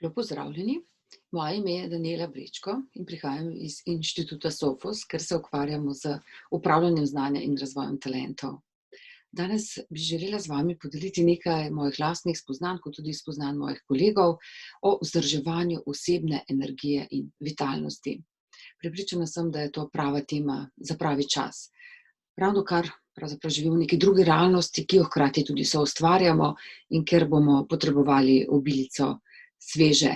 Lepo pozdravljeni. Moje ime je Danijela Brečko in prihajam iz inštituta Sofos, ker se ukvarjamo z upravljanjem znanja in razvojem talentov. Danes bi želela z vami podeliti nekaj mojih lastnih spoznanj, kot tudi spoznanj mojih kolegov o vzdrževanju osebne energije in vitalnosti. Prepričana sem, da je to prava tema za pravi čas. Ravno kar pravzaprav živimo v neki drugi realnosti, ki jo hkrati tudi soustvarjamo in ker bomo potrebovali obilico sveže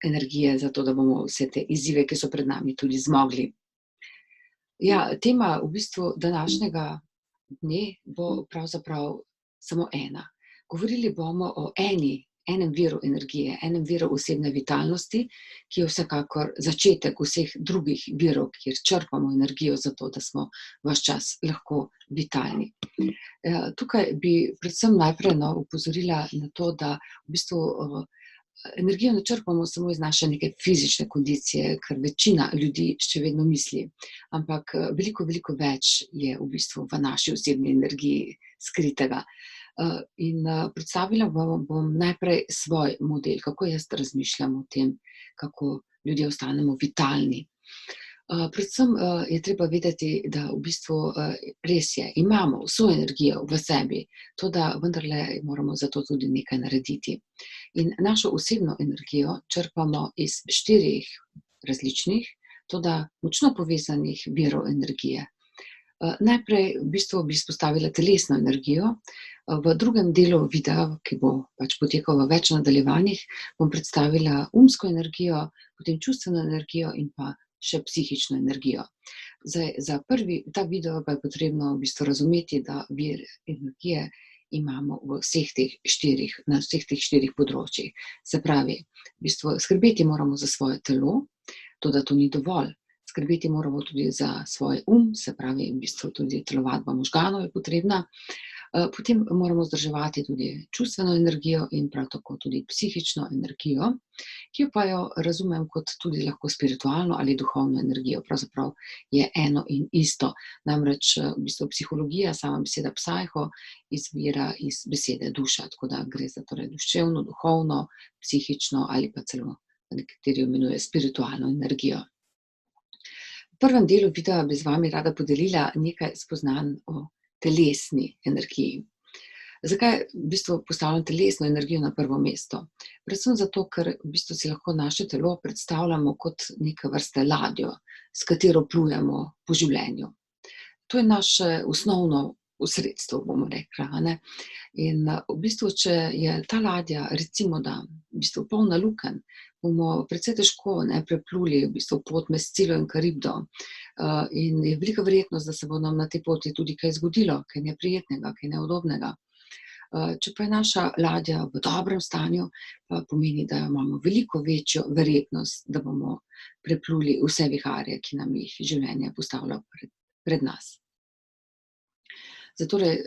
energije za to, da bomo vse te izzive, ki so pred nami, tudi zmogli. Ja, tema v bistvu današnjega dne bo pravzaprav samo ena. Govorili bomo o enem viru energije, enem viru osebne vitalnosti, ki je vsekakor začetek vseh drugih virov, kjer črpamo energijo za to, da smo ves čas lahko vitalni. Tukaj bi predvsem najprej opozorila na to, da v bistvu energijo ne črpamo samo iz naše neke fizične kondicije, kar večina ljudi še vedno misli, ampak veliko več je v bistvu v naši osebni energiji skritega. In predstavila bom najprej svoj model, kako jaz razmišljam o tem, kako ljudje ostanemo vitalni. Predvsem je treba vedeti, da v bistvu res je, imamo vso energijo v sebi, toda vendarle moramo za to tudi nekaj narediti. In našo osebno energijo črpamo iz 4 različnih, toda močno povezanih virov energije. Najprej v bistvu bi izpostavila telesno energijo, v drugem delu videa, ki bo potekal v več nadaljevanjih, bom predstavila umsko energijo, potem čustveno energijo in pa še psihično energijo. Zdaj, za ta video pa je potrebno v bistvu razumeti, da vir energije imamo na vseh teh 4 področjih. Se pravi, v bistvu skrbeti moramo za svoje telo, toda to ni dovolj. Skrbeti moramo tudi za svoj se pravi, v bistvu tudi telovadba možganov je potrebna. Potem moramo vzdrževati tudi čustveno energijo in prav tako tudi psihično energijo, ki pa jo razumem kot tudi lahko spiritualno ali duhovno energijo. Pravzaprav je eno in isto. Namreč v bistvu psihologija, sama beseda psiho, izvira iz besede duša, tako da gre za torej duševno, duhovno, psihično ali pa celo nekateri imenuje spiritualno energijo. V prvem delu videa bi z vami rada podelila nekaj spoznanj o telesni energiji. Zakaj v bistvu postavljam telesno energijo na prvo mesto? Predvsem zato, ker v bistvu si lahko naše telo predstavljamo kot neke vrste ladjo, s katero plujemo po življenju. To je naše osnovno sredstvo, bomo rekla, a ne. In v bistvu, če je ta ladja, recimo da, v bistvu polna lukenj, bomo precej težko prepluli v bistvu pot med Scilo in Karibdo. In je velika verjetnost, da se bo nam na tej poti tudi kaj zgodilo, kaj neprijetnega, kaj neudobnega. Če pa je naša ladja v dobrem stanju, pa pomeni, da imamo veliko večjo verjetnost, da bomo prepluli vse viharje, ki nam jih življenje postavlja pred nas. Zatorej,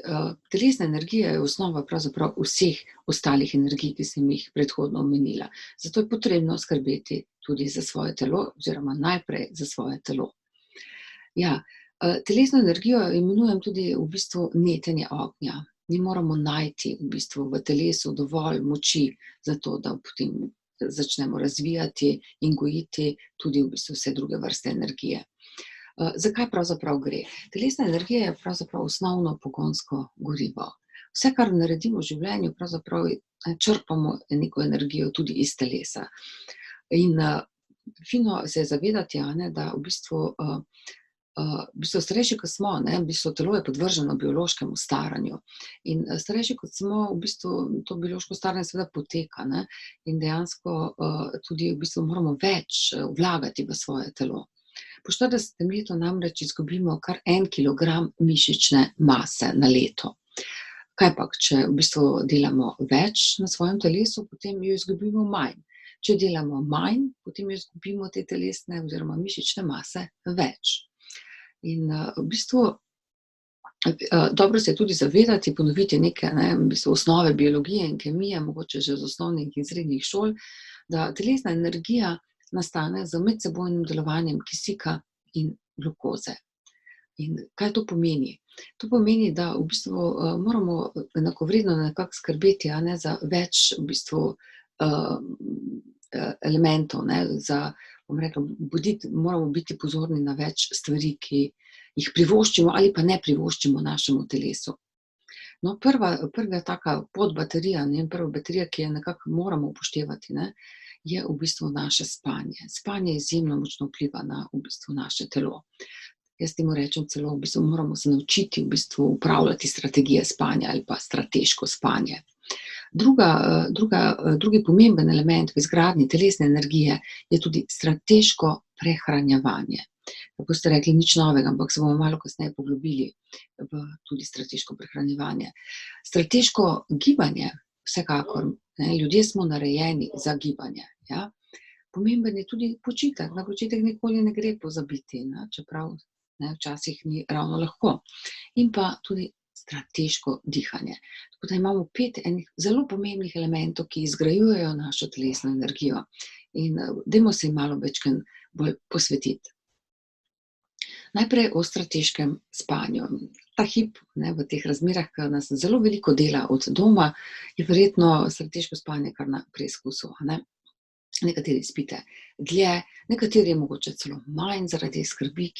telesna energija je osnova pravzaprav vseh ostalih energij, ki sem jih predhodno omenila. Zato je potrebno skrbeti tudi za svoje telo oziroma najprej za svoje telo. Ja, telesno energijo imenujem tudi v bistvu netenje ognja. Mi moramo najti v bistvu v telesu dovolj moči za to, da potem začnemo razvijati in gojiti tudi v bistvu vse druge vrste energije. Zakaj pravzaprav gre? Telesna energija je pravzaprav osnovno pogonsko gorivo. Vse, kar naredimo v življenju, pravzaprav črpamo neko energijo tudi iz telesa. In fino se je zavedati, da v bistvu starejši, kot smo, v bistvu telo je podvrženo biološkemu staranju. In starejši, kot smo, v bistvu to biološko staranje seveda poteka, in dejansko tudi v bistvu moramo več vlagati v svoje telo. Po 40. letu namreč izgubimo kar 1 kilogram mišične mase na leto. Kaj pa, če v bistvu delamo več na svojem telesu, potem jo izgubimo manj. Če delamo manj, potem jo izgubimo te telesne oziroma mišične mase več. In v bistvu dobro se je tudi zavedati, ponoviti neke v bistvu osnove biologije in kemije, mogoče že z osnovnih in srednjih šol, da telesna energija nastane z medsebojnim delovanjem kisika in glukoze. In kaj to pomeni? To pomeni, da v bistvu moramo enakovredno nekako skrbeti za več v bistvu elementov, ne, moramo biti pozorni na več stvari, ki jih privoščimo ali pa ne privoščimo našemu telesu. No, prva taka podbaterija, ne, prva baterija, ki jo nekako moramo upoštevati, ne, je v bistvu naše spanje. Spanje izjemno močno vpliva na v bistvu naše telo. Jaz temu rečem celo, v bistvu moramo se naučiti v bistvu upravljati strategije spanja ali pa strateško spanje. Drugi pomemben element v izgradnji telesne energije je tudi strateško prehranjevanje. Kako ste rekli, nič novega, ampak se bomo malo kasneje poglobili v tudi strateško prehranjevanje. Strateško gibanje, vsekakor, ne, ljudje smo narejeni za gibanje, ja. Pomemben je tudi počitek, na počitek nikoli ne gre pozabiti, ne, čeprav ne, včasih ni ravno lahko. In pa tudi strateško dihanje. Tako da imamo 5 enih zelo pomembnih elementov, ki izgrajujejo našo telesno energijo. In dajmo se jim malo večkrat bolj posvetiti. Najprej o strateškem spanju. Ta hip, ne, v teh razmerah, ko nas zelo veliko dela od doma, je verjetno strateško spanje kar na preizkusu, a ne. Nekateri spite dlje, nekateri mogoče celo manj zaradi skrbi,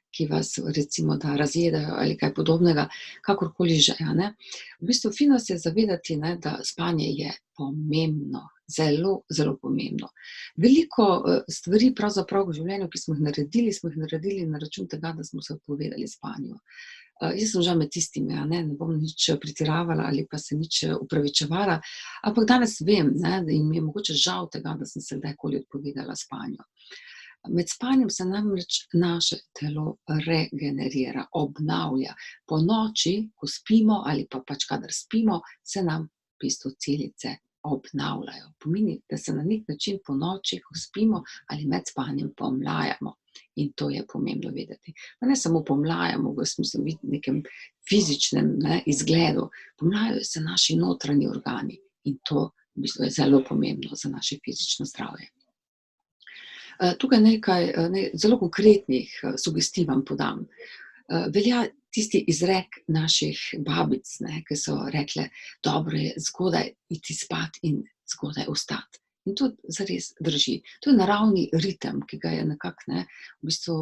ki vas recimo da razjedajo ali kaj podobnega, kakorkoli že, a ne. V bistvu fino se je zavedati, ne, da spanje je pomembno, zelo, zelo pomembno. Veliko stvari pravzaprav v življenju, ki smo jih naredili na račun tega, da smo se odpovedali spanju. Jaz sem že med tistimi, a ne bom nič pretiravala ali pa se nič opravičevala, ampak danes vem, ne, da jim je mogoče žal tega, da sem se kdajkoli odpovedala spanju. Med spanjem se namreč naše telo regenerira, obnavlja. Po noči, ko spimo ali pa pač kadar spimo, se nam v bistvu celice obnavljajo. Pomeni, da se na nek način po noči, ko spimo ali med spanjem pomlajamo. In to je pomembno vedeti. Pa ne samo pomlajamo v smislu nekem fizičnem, ne, izgledu, pomlajajo se naši notranji organi in to v bistvu je zelo pomembno za naše fizično zdravje. Tukaj nekaj zelo konkretnih sugestij vam podam. Velja tisti izrek naših babic, ne, ki so rekle, dobro je zgodaj iti spat in zgodaj vstati. In to zares drži. To je naravni ritem, ki ga je nekako, ne, v bistvu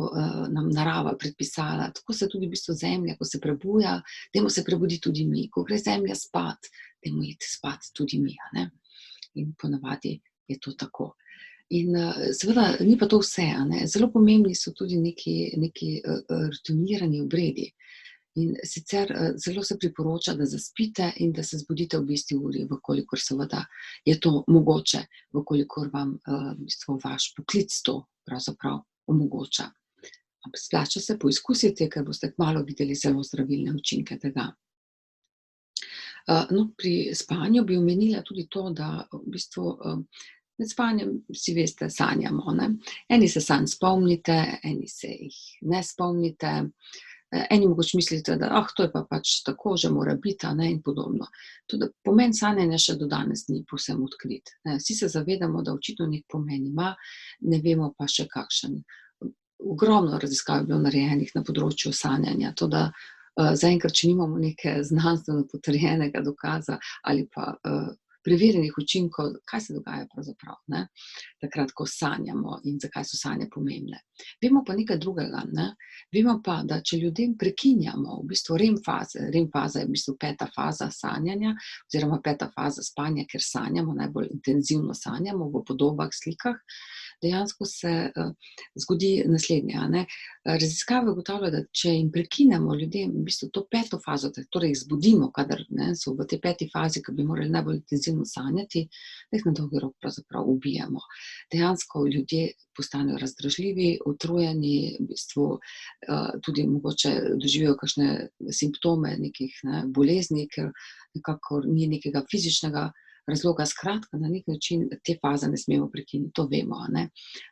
nam narava predpisala. Tako se tudi v bistvu zemlja, ko se prebuja, dajmo se prebuditi tudi mi. Ko gre zemlja spat, dajmo iti spat tudi mi, a ne. In ponavadi je to tako. In seveda ni pa to vse, a ne. Zelo pomembni so tudi neki rutinirani obredi. In sicer zelo se priporoča, da zaspite in da se zbudite ob isti uri, v kolikor seveda je to mogoče, v kolikor vam v bistvu vaš poklic to pravzaprav omogoča. Ampak splača se poizkusiti, ker boste kmalu videli zelo zdravilne učinke tega. No, pri spanju bi omenila tudi to, da v bistvu med spanjem, vsi veste, sanjamo, ne. Eni se sanj spomnite, eni se jih ne spomnite, eni mogoče mislite, da to je pa pač tako, že mora biti, a ne, in podobno. Tudi pomen sanjanja še do danes ni povsem odkrit. Vsi se zavedamo, da očitno neki pomen ima, ne vemo pa še kakšen. Ogromno raziskav je bilo narejenih na področju sanjanja, toda zaenkrat, če nimamo neke znanstveno potrjenega dokaza ali pa preverjenih učinkov, kaj se dogaja pravzaprav, ne, takrat, ko sanjamo in zakaj so sanje pomembne. Vemo pa nekaj drugega, ne. Vemo pa, da če ljudem prekinjamo v bistvu REM faze, REM faza je v bistvu 5. faza sanjanja oziroma 5. faza spanja, ker sanjamo, najbolj intenzivno sanjamo v podobah, slikah, dejansko se zgodi naslednje, a ne. Raziskave ugotavljajo, da če jim prekinemo ljudem v bistvu to 5. fazo, torej jih zbudimo, kadar, ne, so v tej 5. fazi, ko bi morali najbolj intenzivno sanjati, da jih na dolgi rok pravzaprav ubijemo. Dejansko ljudje postanejo razdražljivi, utrujeni, v bistvu tudi mogoče doživijo kakšne simptome nekih, ne, bolezni, ker nekako ni nekega fizičnega razloga. Skratka, na nek način te faze ne smemo prekiniti, to vemo, a ne,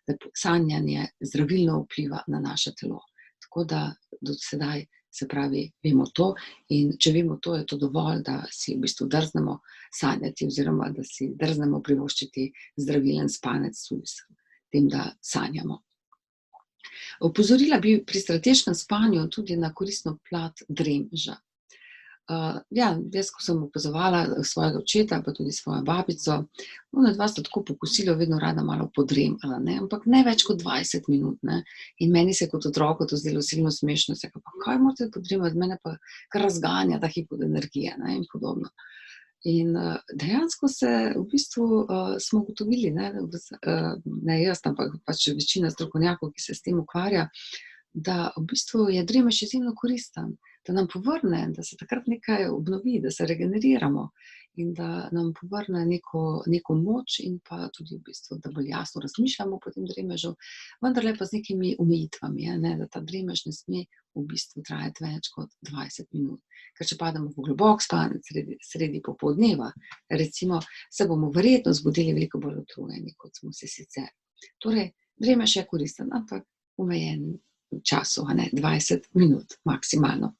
da sanjanje zdravilno vpliva na naše telo. Tako da do sedaj, se pravi, vemo to in če vemo to, je to dovolj, da si v bistvu drznemo sanjati oziroma da si drznemo privoščiti zdravilen spanec tudi s tem, da sanjamo. Opozorila bi pri strateškem spanju tudi na koristno plat dremeža. Ja, jaz, ko sem opazovala svojega očeta, pa tudi svojo babico, onadva sta tako po kosilu vedno rada malo podremala, ne, ampak ne več kot 20 minut, ne. In meni se je kot otroku to zdelo silno smešno, sem rekla: "Pa kaj morate podremati, mene pa kar razganja ta hip od energije," ne, in podobno. In, dejansko se v bistvu, smo ugotovili, ne, ne jaz, ampak pač večina strokovnjakov, ki se s tem ukvarja, da v bistvu je dremež izjemno koristen, da nam povrne, da se takrat nekaj obnovi, da se regeneriramo in da nam povrne neko moč in pa tudi v bistvu, da bolj jasno razmišljamo po tem dremežu, vendarle pa z nekimi omejitvami, a ne, da ta dremež ne sme v bistvu trajati več kot 20 minut. Ker če pademo v globok spanec sredi popoldneva, recimo, se bomo verjetno zbudili veliko bolj utrujeni, kot smo se sicer. Torej, dremež je koristen, ampak v omejenem času, a ne, 20 minut maksimalno.